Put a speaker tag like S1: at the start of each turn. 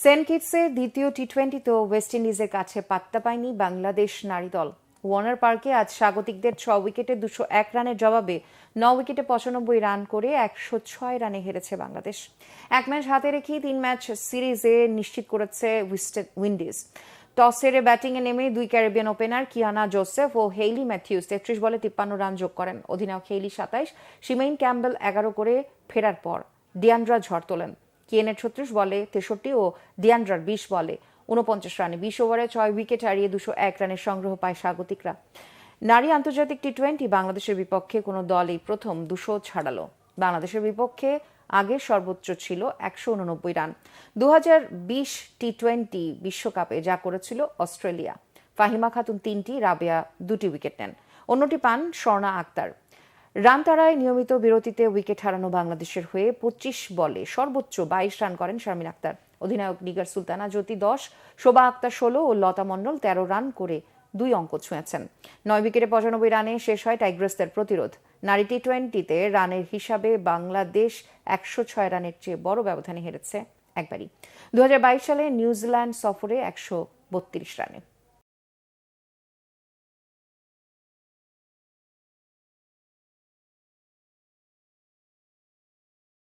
S1: Saint কিটসে দ্বিতীয় টি-20তেও West ইন্ডিজের কাছে পাত্তা পায়নি বাংলাদেশ নারী দল। ওয়ার্নার পার্কে আজ স্বাগতিকদের 6 উইকেটে 201 রানের জবাবে 9 উইকেটে 95 রান করে 106 রানে হেরেছে বাংলাদেশ। এক ম্যাচ হাতে রেখেই 3 ম্যাচ সিরিজে নিশ্চিত করেছে ওয়েস্ট ইন্ডিজ। টস হেরে ব্যাটিংয়ে নেমে দুই ক্যারিবিয়ান ওপেনার কিয়ানা জোসেফ ও হেইলি ম্যাথিউস 33 বলে 53 রান যোগ করেন। অধিনায়ক হেইলি 27, শিমেইন ক্যাম্বেল 11 করে ফেরার পর ডিয়ান্ড্রা ঝড় তোলেন। কিয়েনের 36 বলে 63 ও ডিয়ান্ড্রার 20 বলে 49 রানে 20 ওভারে 6 উইকেট হারিয়ে 201 রানের সংগ্রহ পায় স্বাগতিকরা। নারী আন্তর্জাতিক টি-20 বাংলাদেশের বিপক্ষে কোনো দল এই প্রথম 200 ছাড়ালো। বাংলাদেশের বিপক্ষে আগের সর্বোচ্চ ছিল 189 রান। 2020 টি-20 বিশ্বকাপে যা করেছিল অস্ট্রেলিয়া। ফাহিমা খাতুন 3টি, রাবেয়া 2টি উইকেট নেন। অন্যটি পান স্বর্ণা আক্তার। রান তাড়ায় নিয়মিত বিরতিতে উইকেট হারানো বাংলাদেশের হয়ে 25 বলে সর্বোচ্চ 22 রান করেন শারমিন আক্তার। অধিনায়ক নিগার সুলতানা জ্যোতি 10, শোভা আক্তার 16 ও লতা মণ্ডল 13 রান করে 2 অঙ্ক ছুঁয়েছেন। 9 উইকেটে 95 রানে শেষ হয় টাইগ্রেসদের প্রতিরোধ। নারী টি-20তে রানের হিসাবে বাংলাদেশ 106 রানের চেয়ে বড় ব্যবধানে হেরেছে একবারই। 2022 সালে নিউজিল্যান্ড সফরে 132 রানে।